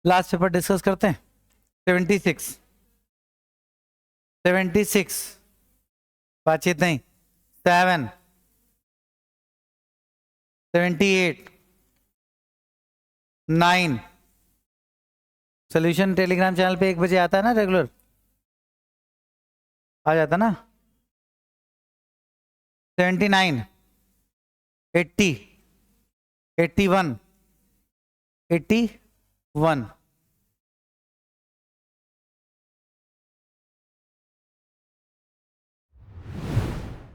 Last paper discuss करते हैं। 76 बातचीत नहीं। 7 78 9 सोल्यूशन टेलीग्राम चैनल पे 1 बजे आता है ना, रेगुलर आ जाता ना। 79 80 81 81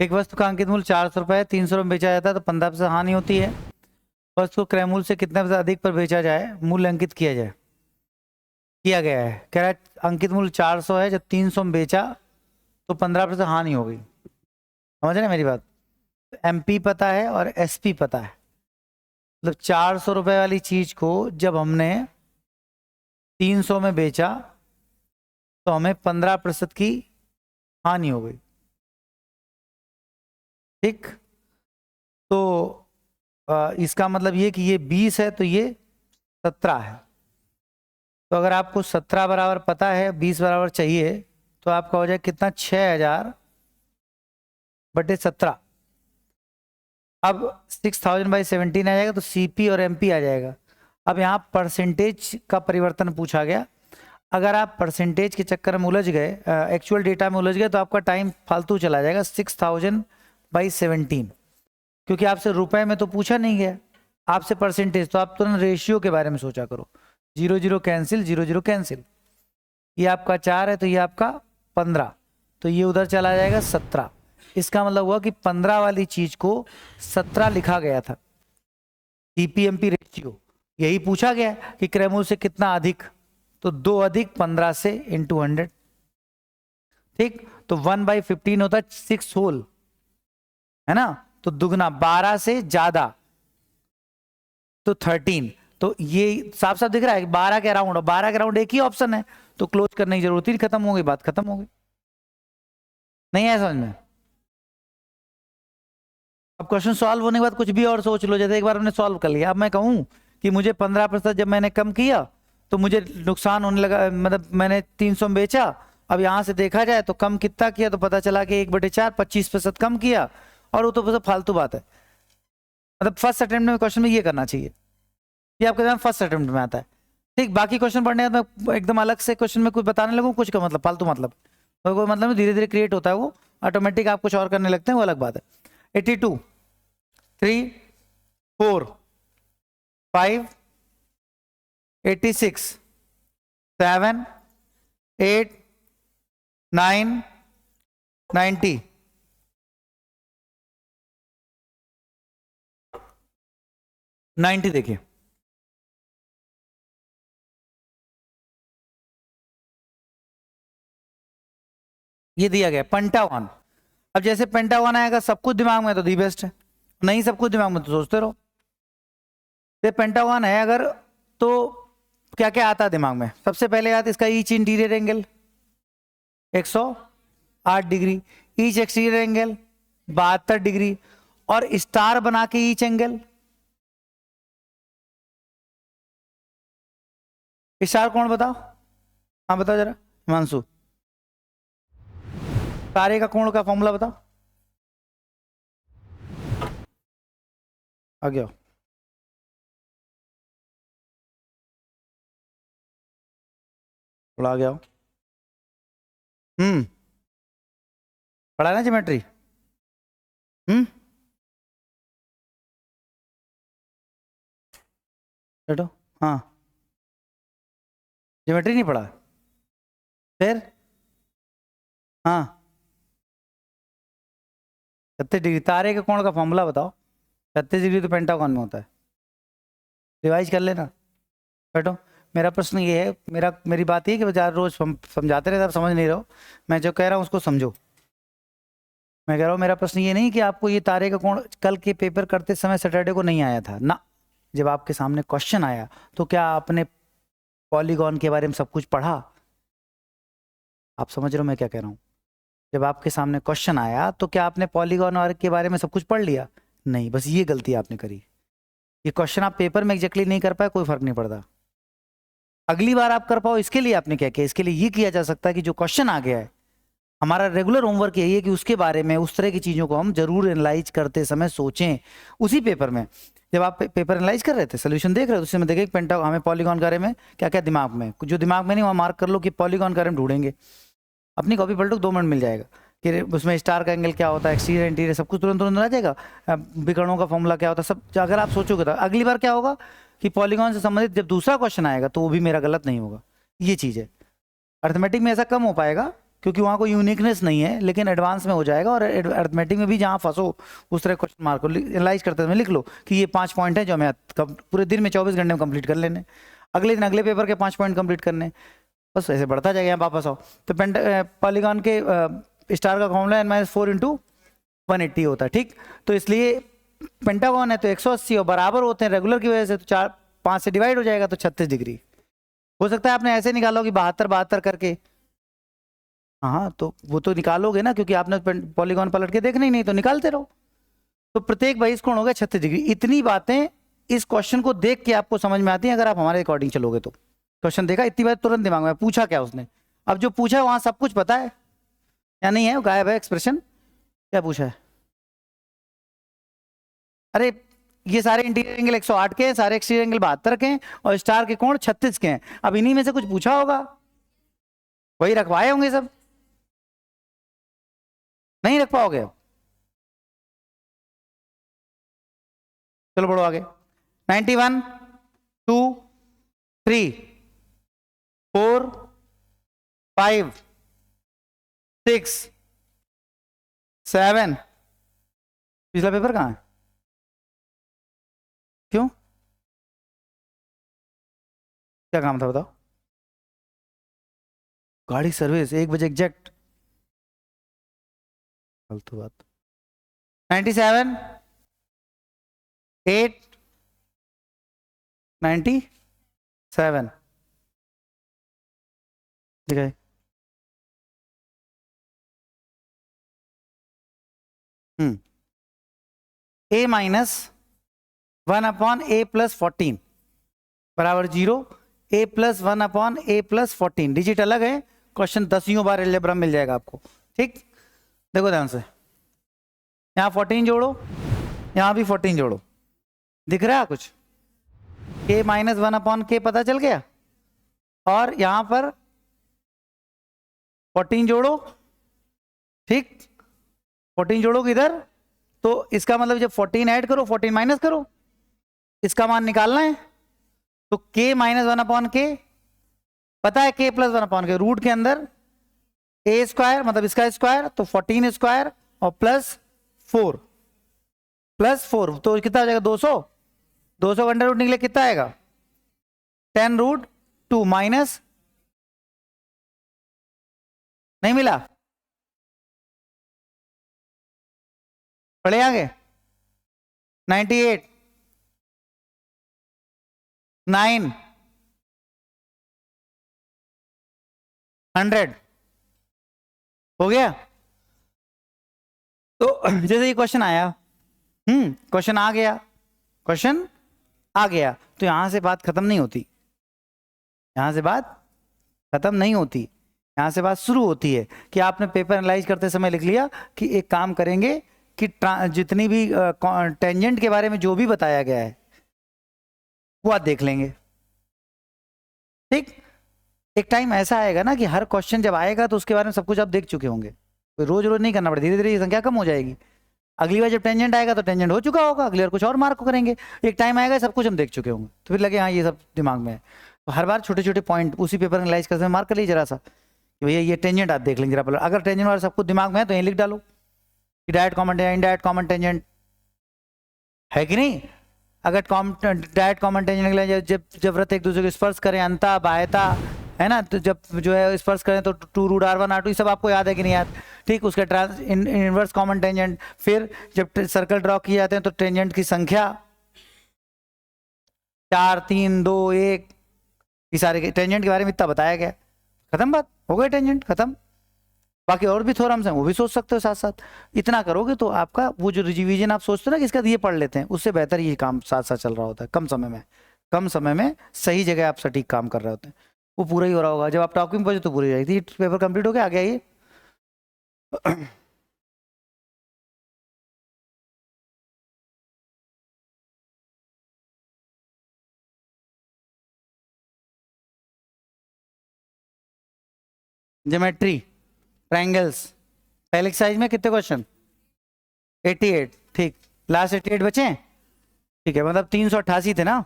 एक वस्तु का अंकित मूल्य 400 रुपये है, 300 में बेचा जाता है तो 15% हानि होती है। वस्तु को क्रय मूल्य से कितने % अधिक पर बेचा जाए, मूल्य अंकित किया जाए। किया गया है, कह रहा है अंकित मूल्य 400 है, जब 300 में बेचा तो 15% हानि हो गई। समझ रहे मेरी बात? MP पता है और SP पता है, मतलब 400 रुपये वाली चीज को जब हमने 300 में बेचा तो हमें 15% की हानि हो गई। ठीक, तो इसका मतलब ये कि ये 20 है तो ये 17 है। तो अगर आपको 17 बराबर पता है, 20 बराबर चाहिए, तो आपका हो जाए कितना, 6000 बटे 17। अब 6000/17 आ जाएगा तो CP और MP आ जाएगा। अब यहाँ परसेंटेज का परिवर्तन पूछा गया। अगर आप परसेंटेज के चक्कर में उलझ गए, एक्चुअल डेटा में उलझ गए, तो आपका टाइम फालतू चला जाएगा। 6000/17, क्योंकि आपसे रुपए में तो पूछा नहीं गया, आपसे परसेंटेज, तो आप तुरंत रेशियो के बारे में सोचा करो। 0 0 कैंसिल, 0 0 कैंसिल। ये आपका 4 है तो ये आपका 15, तो ये उधर चला जाएगा 17। इसका मतलब हुआ कि 15 वाली चीज को 17 लिखा गया था। CP/MP रेशियो यही पूछा गया कि क्रय मूल्य से कितना अधिक, तो 2 अधिक 15 से इंटू 100। ठीक, तो 1/15 होता है 6 होल, है ना, तो दुगना 12 से ज्यादा तो 13। तो ये साफ साफ दिख रहा है कि 12 के अराउंड, और 12 के अराउंड एक ही ऑप्शन है, तो क्लोज करने की जरूरत ही खत्म हो गई, बात खत्म हो गई। नहीं है समझ में? अब क्वेश्चन सॉल्व होने के बाद कुछ भी और सोच लो। जैसे एक बार हमने सॉल्व कर लिया, अब मैं कहूं कि मुझे 15% जब मैंने कम किया तो मुझे नुकसान होने लगा, मतलब मैंने 300 में बेचा। अब यहां से देखा जाए तो कम कितना किया, तो पता चला कि 1/4 25% कम किया, और वो तो बस फालतू बात है। मतलब फर्स्ट अटेम्प्ट में क्वेश्चन में ये करना चाहिए, ये आपके एग्जाम फर्स्ट अटेम्प्ट में आता है। ठीक, बाकी क्वेश्चन पढ़ने के बाद मैं एकदम अलग से क्वेश्चन में कुछ बताने लगूँ, कुछ का मतलब फालतू, मतलब तो कोई मतलब धीरे धीरे क्रिएट होता है, वो ऑटोमेटिक आप कुछ और करने लगते हैं, वो अलग बात है। 82 3 4 5 86 7 8 9 90 90 देखिए, ये दिया गया पेंटागन। अब जैसे पेंटागन आएगा सब कुछ दिमाग में तो दी बेस्ट है, नहीं सब कुछ दिमाग में तो सोचते रहो। ये पेंटागन है अगर, तो क्या क्या आता है दिमाग में? सबसे पहले याद इसका each interior angle 108 degree, each exterior angle 72 degree, और स्टार बना के ईच एंगल, स्टार कौन बताओ? हाँ बताओ जरा हिमांशु, तारे का कोण का फॉर्मूला बताओ, आ गया थोड़ा, आ गया। पढ़ा ना ज्योमेट्री? बैठो। हाँ, ज्योमेट्री नहीं पढ़ा फिर? हाँ, 36 डिग्री, तारे के कोण का फॉर्मूला बताओ। 36 डिग्री तो पेंटागन में होता है, रिवाइज कर लेना। बैठो, मेरा प्रश्न ये है, मेरी बात ये है कि रोज समझाते रहते, आप समझ नहीं रहो। मैं जो कह रहा हूँ उसको समझो। मैं कह रहा हूँ मेरा प्रश्न ये नहीं कि आपको ये तारे का कोण कल के पेपर करते समय सैटरडे को नहीं आया था ना, जब आपके सामने क्वेश्चन आया तो क्या आपने पॉलीगॉन के बारे में सब कुछ पढ़ा? आप समझ रहे हो मैं क्या कह रहा हूँ? जब आपके सामने क्वेश्चन आया तो क्या आपने पॉलीगॉन और के बारे में सब कुछ पढ़ लिया? नहीं, बस ये गलती आपने करी। ये क्वेश्चन आप पेपर में एग्जैक्टली नहीं कर पाए, कोई फर्क नहीं पड़ता। अगली बार आप कर पाओ इसके लिए आपने क्या किया, इसके लिए ये किया जा सकता है कि जो क्वेश्चन आ गया है, हमारा रेगुलर होमवर्क यही है कि उसके बारे में, उस तरह की चीज़ों को हम जरूर एनालाइज करते समय सोचें। उसी पेपर में जब आप पेपर एनालाइज कर रहे थे, सोल्यूशन देख रहे थे, उसमें देखे पेंटा हमें पॉलीगॉन के बारे में क्या क्या दिमाग में, जो दिमाग में नहीं वहाँ मार्क कर लो कि पॉलीगॉन के बारे में ढूंढेंगे। अपनी कॉपी पलटो 2 मिनट मिल जाएगा कि उसमें स्टार का एंगल क्या होता है, एक्सटीरियर इंटीरियर सब कुछ तुरंत तुरंत आ जाएगा। विकर्णों का फॉर्मूला क्या होता है सब अगर आप सोचोगे तो अगली बार क्या होगा कि पॉलीगॉन से संबंधित जब दूसरा क्वेश्चन आएगा तो वो भी मेरा गलत नहीं होगा। ये चीज़ है। अर्थमेटिक में ऐसा कम हो पाएगा क्योंकि वहाँ कोई यूनिकनेस नहीं है, लेकिन एडवांस में हो जाएगा। और अर्थमेटिक में भी जहाँ फंसो उस तरह क्वेश्चन मार्क को एनालाइज करते समय लिख लो कि ये 5 पॉइंट है जो हमें पूरे दिन में 24 घंटे में कंप्लीट कर लेने, अगले दिन अगले पेपर के 5 पॉइंट कंप्लीट करने, बस ऐसे बढ़ता जाएगा। यहाँ वापस आओ तो पॉलीगॉन के स्टार का फॉर्मूला n-4 × 180 होता है, ठीक। तो इसलिए पेंटागन है तो 180 और बराबर होते हैं रेगुलर की वजह से, तो 5 से डिवाइड हो जाएगा तो 36 डिग्री। हो सकता है आपने ऐसे निकालो कि 72 करके, हाँ तो वो तो निकालोगे ना क्योंकि आपने पॉलीगॉन पलट के देखना ही नहीं, तो निकालते रहो। तो प्रत्येक बहिष कोण हो गया 36 डिग्री। इतनी बातें इस क्वेश्चन को देख के आपको समझ में आती हैं अगर आप हमारे अकॉर्डिंग चलोगे तो। क्वेश्चन देखा, इतनी बात तुरंत दिमाग में पूछा क्या उसने, अब जो पूछा वहां सब कुछ पता है या नहीं है, गायब है एक्सप्रेशन। क्या पूछा है, अरे ये सारे इंटीरियर एंगल 108 के हैं, सारे एक्सटीरियर एंगल 72 के हैं और स्टार के कोण 36 के हैं। अब इन्हीं में से कुछ पूछा होगा, वही रखवाए होंगे सब, नहीं रख पाओगे। चलो बढ़ो आगे। 91 2 3 4 5 6 7। पिछला पेपर कहाँ है, क्यों, क्या काम था बताओ। गाड़ी सर्विस 1 बजे एग्जैक्ट, फालतू बात। 97 8 97 ठीक है। a माइनस 1/a+14 बराबर 0, a + 1/a+14। डिजिट अलग है, क्वेश्चन 10 बार अलजेब्रा मिल जाएगा आपको, ठीक। देखो ध्यान से, यहाँ 14 जोड़ो, यहाँ भी 14 जोड़ो, दिख रहा है कुछ, k - 1/k पता चल गया। और यहाँ पर 14 जोड़ो, ठीक, 14 जोड़ोगे इधर, तो इसका मतलब जब 14 ऐड करो 14 माइनस करो, इसका मान निकालना है। तो k - 1/k पता है, k + 1/k रूट के अंदर a² मतलब इसका स्क्वायर, तो 14 स्क्वायर और +4 तो कितना आ जाएगा 200। 200 का अंडर रूट निकले कितना आएगा 10√2 माइनस, नहीं मिला, पढ़े आगे। 98 9 100 हो गया। तो जैसे ये क्वेश्चन आया, क्वेश्चन आ गया, क्वेश्चन आ गया, तो यहां से बात खत्म नहीं होती, यहां से बात खत्म नहीं होती, यहां से बात शुरू होती है कि आपने पेपर एनालाइज करते समय लिख लिया कि एक काम करेंगे कि जितनी भी टेंजेंट के बारे में जो भी बताया गया है वो आप देख लेंगे, ठीक। एक टाइम ऐसा आएगा ना कि हर क्वेश्चन जब आएगा तो उसके बारे में सब कुछ आप देख चुके होंगे, रोज रोज नहीं करना पड़ेगा, धीरे धीरे ये संख्या कम हो जाएगी। अगली बार जब टेंजेंट आएगा तो टेंजेंट हो चुका होगा, अगली बार कुछ और मार्क करेंगे, एक टाइम आएगा सब कुछ हम देख चुके होंगे, तो फिर लगे हाँ ये सब दिमाग में है। तो हर बार छोटे छोटे पॉइंट उसी पेपर एनालाइज करते मार्क कर लीजिए जरा सा कि भैया ये टेंजेंट आप देख लेंगे जरा। अगर टेंजेंट वाला सब कुछ दिमाग में है तो यहीं लिख डालो कि direct common tangent, indirect common tangent है कि नहीं। अगर डायरेक्ट कॉमन टेंजेंट जब वृत्त एक दूसरे को स्पर्श करें, अंता बाह्यता है ना, तो जब जो है स्पर्श करें तो 2√r1 r2 ये सब आपको याद है कि नहीं याद, ठीक। उसका इनवर्स कॉमन टेंजेंट, फिर जब सर्कल ड्रॉ किए जाते हैं तो टेंजेंट की संख्या 4 3 2 1, ये सारे टेंजेंट के बारे में इतना बताया गया, खत्म बात, हो गए टेंजेंट खत्म। बाकी और भी थ्योरम्स हैं वो भी सोच सकते हो साथ साथ, इतना करोगे तो आपका वो जो रिविजन आप सोचते हो ना कि इसका ये पढ़ लेते हैं, उससे बेहतर ये काम साथ साथ चल रहा होता है कम समय में। कम समय में सही जगह आप सटीक काम कर रहे होते हैं, वो पूरा ही हो रहा होगा। जब आप टॉपिक में पहुंचे तो पूरी हो जाएगी। पेपर कंप्लीट हो गया, आगे आइए। ज्योमेट्री, ट्रायंगल्स, पहले एक्सरसाइज में कितने क्वेश्चन? 88। ठीक, लास्ट 88 बचे हैं। ठीक है, मतलब 388 थे ना।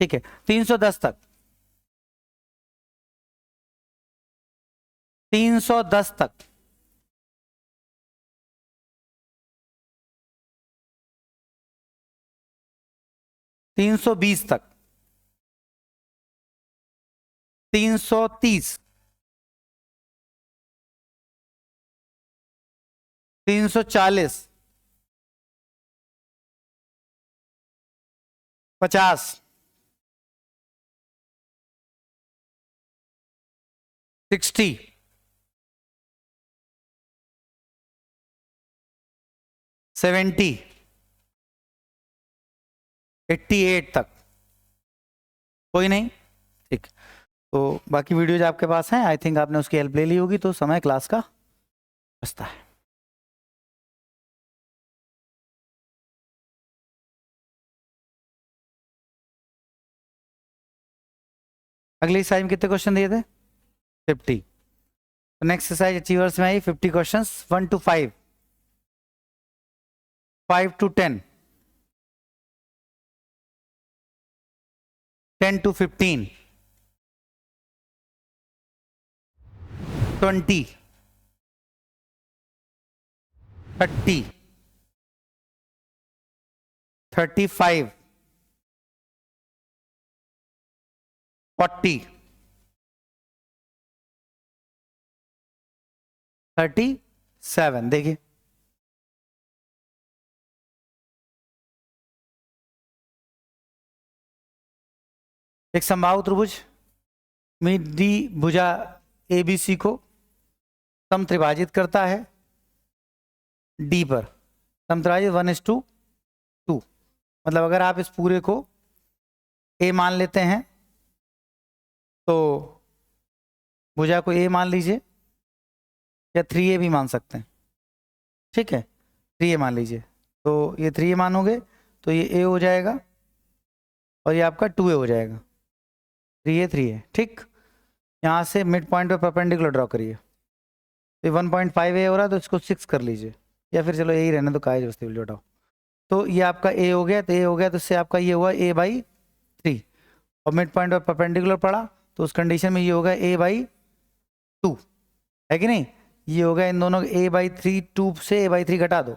ठीक है, 310 तक, 310 तक। तीन सौ बीस तक, 330, 340, 50, 60, 70, 88 तक। कोई नहीं, ठीक। तो बाकी वीडियोज आपके पास हैं, आई थिंक आपने उसकी हेल्प ले ली होगी, तो समय क्लास का बचता है। अगली एक्सरसाइज में कितने क्वेश्चन दिए थे? 50। नेक्स्ट एक्सरसाइज अचीवर्स में आई 50 क्वेश्चंस, 1 to 5, 5 to 10, 10 to 15, 20, 30, 35, 40, 37। देखिए, एक समबाहु त्रिभुज डी भुजा एबीसी को समत्रिभाजित करता है डी पर। समत्रिभाजित 1:2। मतलब अगर आप इस पूरे को ए मान लेते हैं तो भुजा को ए मान लीजिए, या 3a भी मान सकते हैं। ठीक है, 3a मान लीजिए, तो ये 3a मानोगे तो ये a हो जाएगा और ये आपका 2a हो जाएगा। 3a। ठीक, यहाँ से मिड पॉइंट पे परपेंडिकुलर ड्रॉ करिए। तो 1.5a हो रहा है तो इसको 6 कर लीजिए, या फिर चलो ए ही रहने तो काय जबरदस्ती वैल्यू हटाओ। तो ये आपका ए हो गया, तो ए हो गया, तो इससे आपका ये हुआ a/3, और मिड पॉइंट पर परपेंडिकुलर पड़ा तो उस कंडीशन में ये होगा a/2, है कि नहीं? ये होगा इन दोनों a/3, 2 से a/3 घटा दो,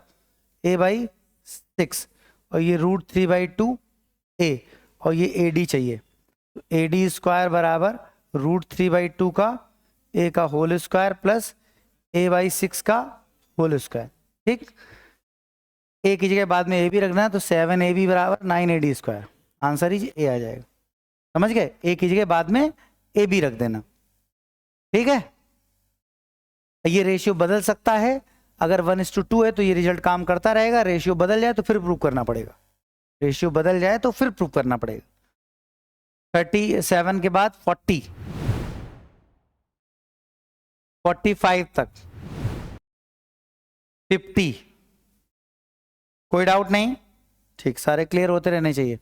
a/6, और ये √3/2a, और ये AD चाहिए। तो AD स्क्वायर बराबर √3/2 का a का होल स्क्वायर प्लस a/6 का होल स्क्वायर। ठीक, a की जगह बाद में a भी रखना है, तो 7ab बराबर 9ad square. Answer he a आ जाएगा। समझ गए? a की जगह बाद में a भी रख देना। ठीक है, ये रेशियो बदल सकता है। अगर 1:2 है तो ये रिजल्ट काम करता रहेगा, रेशियो बदल जाए तो फिर प्रूव करना पड़ेगा। रेशियो बदल जाए तो फिर प्रूव करना पड़ेगा। 37 के बाद 40, 45 तक, 50। कोई डाउट नहीं? ठीक, सारे क्लियर होते रहने चाहिए।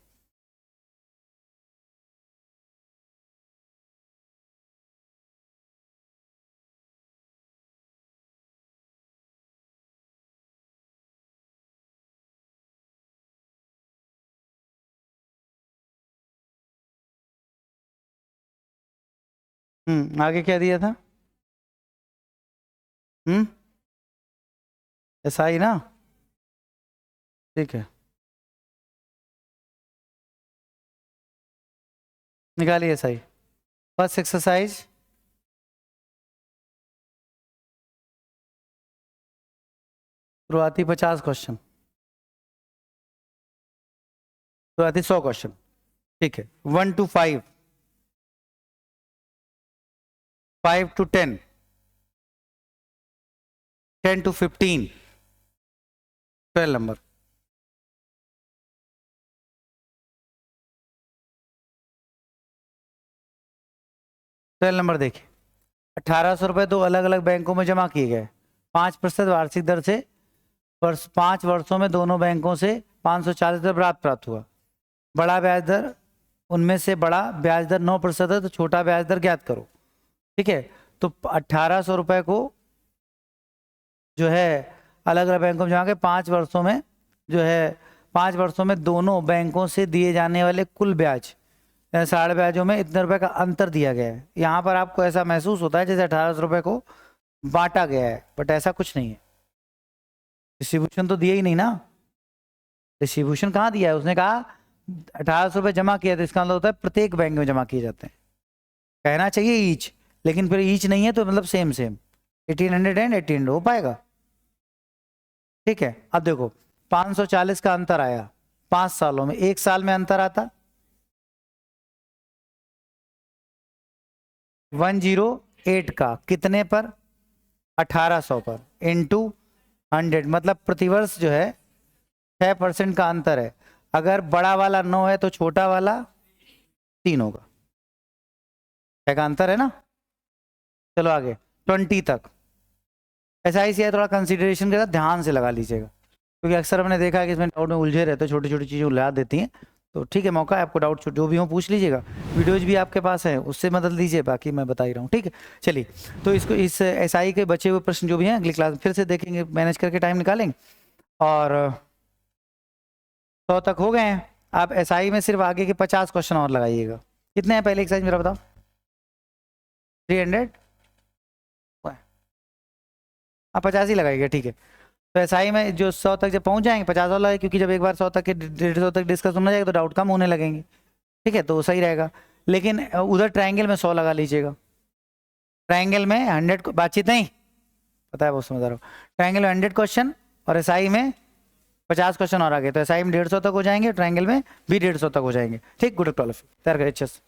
आगे क्या दिया था? ऐसा ही ना? ठीक है, निकालिए सही। फर्स्ट एक्सरसाइज, शुरुआती 50 क्वेश्चन, शुरुआती 100 क्वेश्चन। ठीक है, 1 to 5, 5 to 10, 10 to 15, 12 number. 12 number देखिए, 1800 रुपये दो अलग अलग बैंकों में जमा किए गए, 5% वार्षिक दर से 5 वर्षों में दोनों बैंकों से 540 दर प्राप्त हुआ। बड़ा ब्याज दर, उनमें से बड़ा ब्याज दर 9% है, तो छोटा ब्याज दर ज्ञात करो। ठीक है, तो 1800 रुपये को जो है अलग अलग बैंकों में जमा के 5 वर्षों में जो है 5 वर्षों में दोनों बैंकों से दिए जाने वाले कुल ब्याज, साढ़े ब्याजों में इतने रुपए का अंतर दिया गया है। यहाँ पर आपको ऐसा महसूस होता है जैसे 1800 रुपये को बांटा गया है, बट ऐसा कुछ नहीं है। डिस्ट्रीब्यूशन तो दिया ही नहीं ना, डिस्ट्रीब्यूशन कहाँ दिया है? उसने कहा 1800 रुपये जमा किया, तो इसका मतलब होता है प्रत्येक बैंक में जमा किए जाते हैं। कहना चाहिए ईच, लेकिन फिर ईच नहीं है तो मतलब सेम 1800 एंड 1800 हो पाएगा। ठीक है, अब देखो 540 का अंतर आया 5 सालों में, 1 साल में अंतर आता 108 का, कितने पर? 1800 पर, इनटू 100, मतलब प्रतिवर्ष जो है 6% का अंतर है। अगर बड़ा वाला 9 है तो छोटा वाला 3 होगा। 6 का अंतर है ना। चलो आगे 20 तक। ऐसा ही है, थोड़ा कंसीडरेशन के साथ ध्यान से लगा लीजिएगा, क्योंकि अक्सर हमने देखा है कि इसमें डाउट में उलझे रहते हैं, छोटी छोटी चीज़ें उलझा देती हैं। तो ठीक है, मौका है आपको, डाउट जो भी हो पूछ लीजिएगा, वीडियोज भी आपके पास है, उससे मदद लीजिए, बाकी मैं बता ही रहा हूँ। ठीक है, चलिए, तो इसको इस एसआई के बचे हुए प्रश्न जो भी हैं अगली क्लास में फिर से देखेंगे, मैनेज करके टाइम निकालेंगे। और 100 तक हो गए हैं। आप एसआई में सिर्फ आगे के 50 क्वेश्चन और लगाइएगा। कितने हैं पहले एक्सरसाइज मेरा बताओ? 300, आप 50 ही लगाइएगा। ठीक है, तो एसआई में जो 100 तक जब पहुंच जाएंगे 50 और लगाए, क्योंकि जब एक बार 100 तक के 150 तक डिस्कस होना जाएगा तो डाउट कम होने लगेंगे। ठीक है, तो सही रहेगा। लेकिन उधर ट्रायंगल में 100 लगा लीजिएगा। ट्रायंगल में 100 बातचीत नहीं, पता है, बहुत समझदार हो। ट्रायंगल में 100 क्वेश्चन और एसआई में 50 क्वेश्चन और आ गए, तो एसआई में 150 तक हो जाएंगे, ट्रायंगल में भी 150 तक हो जाएंगे। ठीक, गुड, 12 तैयार करें अच्छे से।